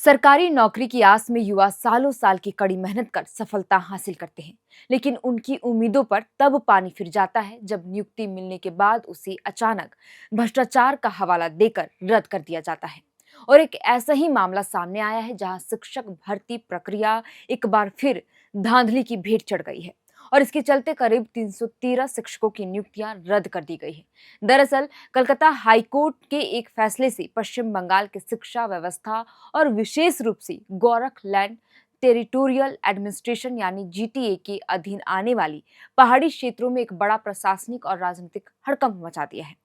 सरकारी नौकरी की आस में युवा सालों साल की कड़ी मेहनत कर सफलता हासिल करते हैं, लेकिन उनकी उम्मीदों पर तब पानी फिर जाता है जब नियुक्ति मिलने के बाद उसे अचानक भ्रष्टाचार का हवाला देकर रद्द कर दिया जाता है। और एक ऐसा ही मामला सामने आया है जहां शिक्षक भर्ती प्रक्रिया एक बार फिर धांधली की भेंट चढ़ गई है और इसके चलते करीब 313 शिक्षकों की नियुक्तियां रद्द कर दी गई है। दरअसल कलकत्ता हाईकोर्ट के एक फैसले से पश्चिम बंगाल की शिक्षा व्यवस्था और विशेष रूप से गोरखलैंड टेरिटोरियल एडमिनिस्ट्रेशन यानी जीटीए के अधीन आने वाली पहाड़ी क्षेत्रों में एक बड़ा प्रशासनिक और राजनीतिक हड़कंप मचा दिया है।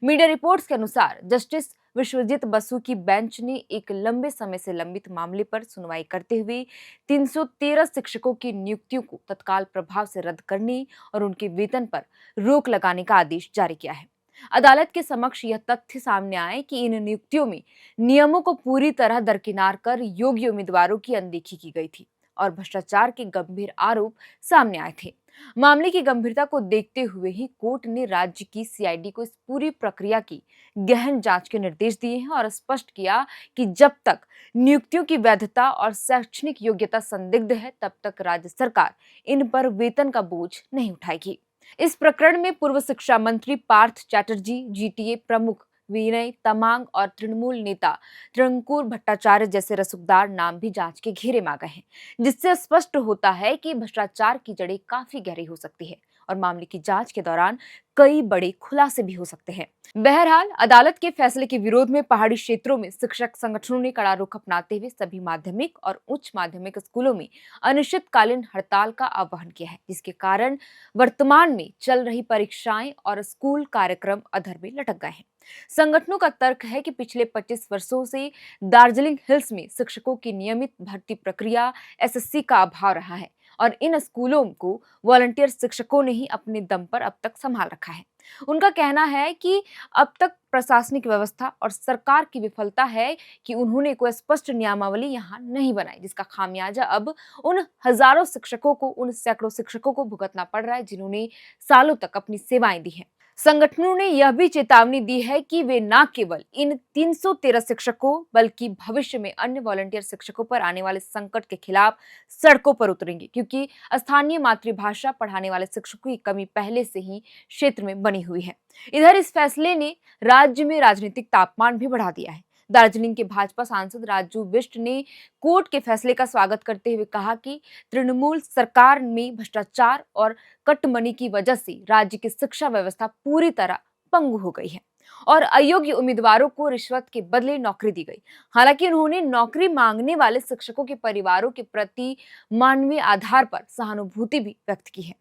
मीडिया रिपोर्ट्स के अनुसार जस्टिस विश्वजीत बसु की बेंच ने एक लंबे समय से लंबित मामले पर सुनवाई करते हुए 313 शिक्षकों की नियुक्तियों को तत्काल प्रभाव से रद्द करने और उनके वेतन पर रोक लगाने का आदेश जारी किया है। अदालत के समक्ष यह तथ्य सामने आए कि इन नियुक्तियों में नियमों को पूरी तरह दरकिनार कर योग्य उम्मीदवारों की अनदेखी की गई थी और भ्रष्टाचार के गंभीर आरोप सामने आए थे। मामले की गंभीरता को देखते हुए ही कोर्ट ने राज्य की सीआईडी को इस पूरी प्रक्रिया की गहन जांच के निर्देश दिए हैं और स्पष्ट किया कि जब तक नियुक्तियों की वैधता और शैक्षणिक योग्यता संदिग्ध है तब तक राज्य सरकार इन पर वेतन का बोझ नहीं उठाएगी। इस प्रकरण में पूर्व शिक्षा मंत्री पार्थ चैटर्जी, जीटीए प्रमुख विनय तमांग और तृणमूल नेता त्रिंकुर भट्टाचार्य जैसे रसूखदार नाम भी जांच के घेरे में आ गए हैं, जिससे स्पष्ट होता है कि भ्रष्टाचार की जड़ें काफी गहरी हो सकती है और मामले की जांच के दौरान कई बड़े खुलासे भी हो सकते हैं। बहरहाल अदालत के फैसले के विरोध में पहाड़ी क्षेत्रों में शिक्षक संगठनों ने कड़ा रुख अपनाते हुए सभी माध्यमिक और उच्च माध्यमिक स्कूलों में अनिश्चितकालीन हड़ताल का आह्वान किया है, जिसके कारण वर्तमान में चल रही परीक्षाएं और स्कूल कार्यक्रम अधर में लटक गए हैं। संगठनों का तर्क है कि पिछले 25 वर्षों से दार्जिलिंग हिल्स में शिक्षकों की नियमित भर्ती प्रक्रिया एसएससी का अभाव रहा है और इन स्कूलों को वॉलंटियर शिक्षकों ने ही अपने दम पर अब तक संभाल रखा है। उनका कहना है कि अब तक प्रशासनिक व्यवस्था और सरकार की विफलता है कि उन्होंने कोई स्पष्ट नियमावली यहाँ नहीं बनाई, जिसका खामियाजा अब उन हजारों शिक्षकों को, उन सैकड़ों शिक्षकों को भुगतना पड़ रहा है जिन्होंने सालों तक अपनी सेवाएं दी हैं। संगठनों ने यह भी चेतावनी दी है कि वे न केवल इन 313 शिक्षकों बल्कि भविष्य में अन्य वॉलंटियर शिक्षकों पर आने वाले संकट के खिलाफ सड़कों पर उतरेंगे, क्योंकि स्थानीय मातृभाषा पढ़ाने वाले शिक्षकों की कमी पहले से ही क्षेत्र में बनी हुई है। इधर इस फैसले ने राज्य में राजनीतिक तापमान भी बढ़ा दिया है। दार्जिलिंग के भाजपा सांसद राजू बिष्ट ने कोर्ट के फैसले का स्वागत करते हुए कहा कि तृणमूल सरकार में भ्रष्टाचार और कटमनी की वजह से राज्य की शिक्षा व्यवस्था पूरी तरह पंगु हो गई है और अयोग्य उम्मीदवारों को रिश्वत के बदले नौकरी दी गई। हालांकि उन्होंने नौकरी मांगने वाले शिक्षकों के परिवारों के प्रति मानवीय आधार पर सहानुभूति भी व्यक्त की है।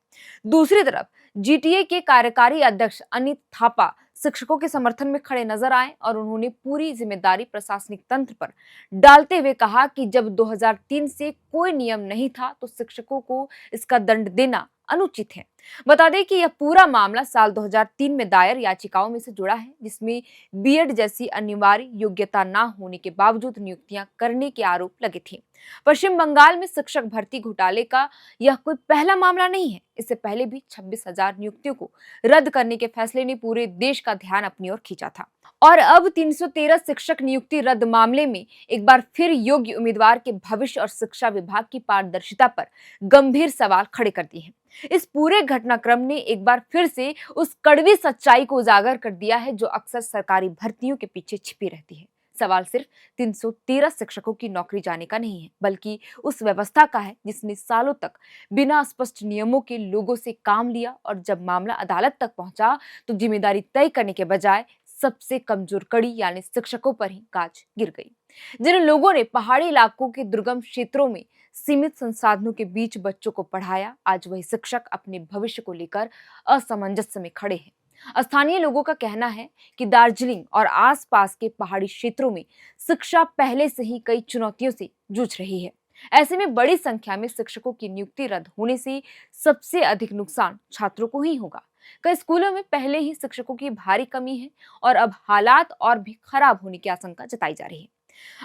दूसरी तरफ जीटीए के कार्यकारी अध्यक्ष अनित थापा शिक्षकों के समर्थन में खड़े नजर आए और उन्होंने पूरी जिम्मेदारी प्रशासनिक तंत्र पर डालते हुए कहा कि जब 2003 से कोई नियम नहीं था तो शिक्षकों को इसका दंड देना अनुचित है। बता दें कि यह पूरा मामला साल 2003 में दायर याचिकाओं में से जुड़ा है, जिसमें बीएड जैसी अनिवार्य योग्यता न होने के बावजूद नियुक्तियां करने के आरोप लगे थे। पश्चिम बंगाल में शिक्षक भर्ती घोटाले का यह कोई पहला मामला नहीं है। इससे पहले भी 26,000 नियुक्तियों को रद्द करने के फैसले ने पूरे देश का ध्यान अपनी ओर खींचा था और अब 313 शिक्षक नियुक्ति रद्द मामले में एक बार फिर योग्य उम्मीदवार के भविष्य और शिक्षा विभाग की पारदर्शिता पर गंभीर सवाल खड़े कर दिए हैं। इस पूरे घटनाक्रम ने एक बार फिर से उस कड़वी सच्चाई को उजागर कर दिया है जो अक्सर सरकारी भर्तियों के पीछे छिपी रहती है। सवाल सिर्फ 313 शिक्षकों की नौकरी जाने का नहीं है, बल्कि उस व्यवस्था का है जिसने सालों तक बिना स्पष्ट नियमों के लोगों से काम लिया और जब मामला अदालत तक पहुंचा तो जिम्मेदारी तय करने के बजाय सबसे कमजोर कड़ी यानी शिक्षकों पर ही गाज गिर गई। जिन लोगों ने पहाड़ी इलाकों के दुर्गम क्षेत्रों में सीमित संसाधनों के बीच बच्चों को पढ़ाया, आज वही शिक्षक अपने भविष्य को लेकर असमंजस में खड़े हैं। स्थानीय लोगों का कहना है कि दार्जिलिंग और आसपास के पहाड़ी क्षेत्रों में शिक्षा पहले से ही कई चुनौतियों से जूझ रही है। ऐसे में बड़ी संख्या में शिक्षकों की नियुक्ति रद्द होने से सबसे अधिक नुकसान छात्रों को ही होगा। कई स्कूलों में पहले ही शिक्षकों की भारी कमी है और अब हालात और भी खराब होने की आशंका जताई जा रही है।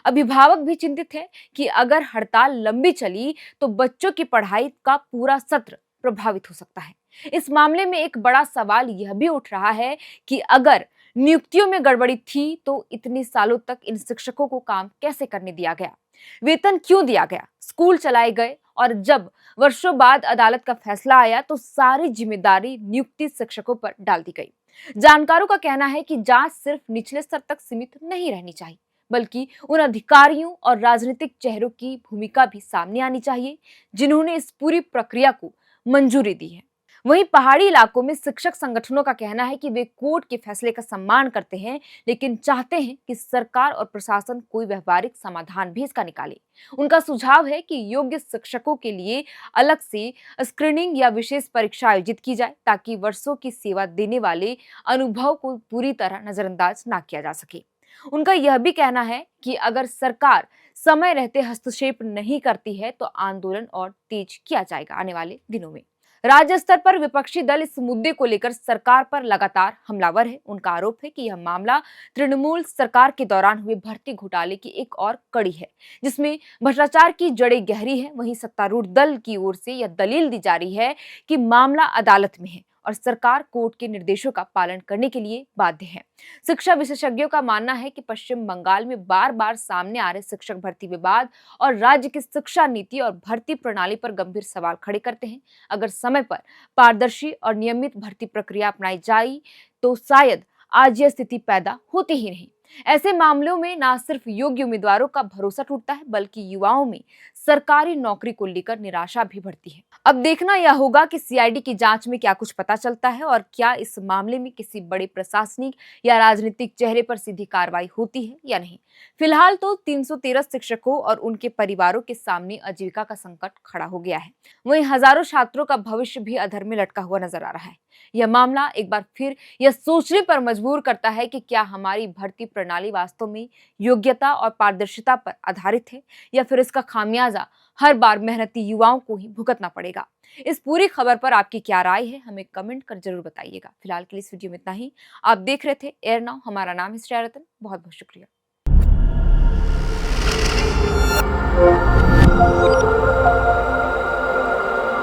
अभिभावक भी चिंतित है कि अगर हड़ताल लंबी चली तो बच्चों की पढ़ाई का पूरा सत्र प्रभावित हो सकता है। इस मामले में एक बड़ा सवाल यह भी उठ रहा है कि अगर नियुक्तियों में गड़बड़ी थी तो इतने सालों तक इन शिक्षकों को काम कैसे करने दिया गया? वेतन क्यों दिया गया? स्कूल चलाए गए और जब वर्षों बाद अदालत का फैसला आया तो सारी जिम्मेदारी नियुक्ति शिक्षकों पर डाल दी गई। जानकारों का कहना है कि जांच सिर्फ निचले स्तर तक सीमित नहीं रहनी चाहिए, बल्कि उन अधिकारियों और राजनीतिक चेहरों की भूमिका भी सामने आनी चाहिए जिन्होंने इस पूरी प्रक्रिया को मंजूरी दी है। वहीं पहाड़ी इलाकों में शिक्षक संगठनों का कहना है कि वे कोर्ट के फैसले का सम्मान करते हैं, लेकिन चाहते हैं कि सरकार और प्रशासन कोई व्यवहारिक समाधान भी इसका निकाले। उनका सुझाव है कि योग्य शिक्षकों के लिए अलग से स्क्रीनिंग या विशेष परीक्षा आयोजित की जाए ताकि वर्षों की सेवा देने वाले अनुभव को पूरी तरह नजरअंदाज ना किया जा सके। उनका यह भी कहना है कि अगर सरकार समय रहते हस्तक्षेप नहीं करती है तो आंदोलन और तेज किया जाएगा आने वाले दिनों में। राज्य स्तर पर विपक्षी दल इस मुद्दे को लेकर सरकार पर लगातार हमलावर है। उनका आरोप है कि यह मामला तृणमूल सरकार के दौरान हुए भर्ती घोटाले की एक और कड़ी है, जिसमें भ्रष्टाचार की जड़ें गहरी है। वहीं सत्तारूढ़ दल की ओर से यह दलील दी जा रही है कि मामला अदालत में है और सरकार कोर्ट के निर्देशों का पालन करने के लिए बाध्य है। शिक्षा विशेषज्ञों का मानना है कि पश्चिम बंगाल में बार बार सामने आ रहे शिक्षक भर्ती विवाद और राज्य की शिक्षा नीति और भर्ती प्रणाली पर गंभीर सवाल खड़े करते हैं। अगर समय पर पारदर्शी और नियमित भर्ती प्रक्रिया अपनाई जाए तो शायद आज यह स्थिति पैदा होती ही नहीं। ऐसे मामलों में न सिर्फ योग्य उम्मीदवारों का भरोसा टूटता है, बल्कि युवाओं में सरकारी नौकरी को लेकर निराशा भी बढ़ती है। अब देखना यह होगा कि सीआईडी की जांच में क्या कुछ पता चलता है और क्या इस मामले में किसी बड़े प्रशासनिक या राजनीतिक चेहरे पर सीधी कार्रवाई होती है या नहीं। फिलहाल तो 313 शिक्षकों और उनके परिवारों के सामने आजीविका का संकट खड़ा हो गया है। वहीं हजारों छात्रों का भविष्य भी अधर में लटका हुआ नजर आ रहा है। यह मामला एक बार फिर यह सोचने पर मजबूर करता है कि क्या हमारी भर्ती प्रणाली वास्तव में योग्यता और पारदर्शिता पर आधारित है या फिर इसका खामियाजा हर बार मेहनती युवाओं को ही भुगतना पड़ेगा। इस पूरी खबर पर आपकी क्या राय है, हमें कमेंट कर जरूर बताइएगा। फिलहाल के लिए इस वीडियो में इतना ही। आप देख रहे थे एयर नाउ, हमारा नाम है श्रेया रतन। बहुत बहुत शुक्रिया।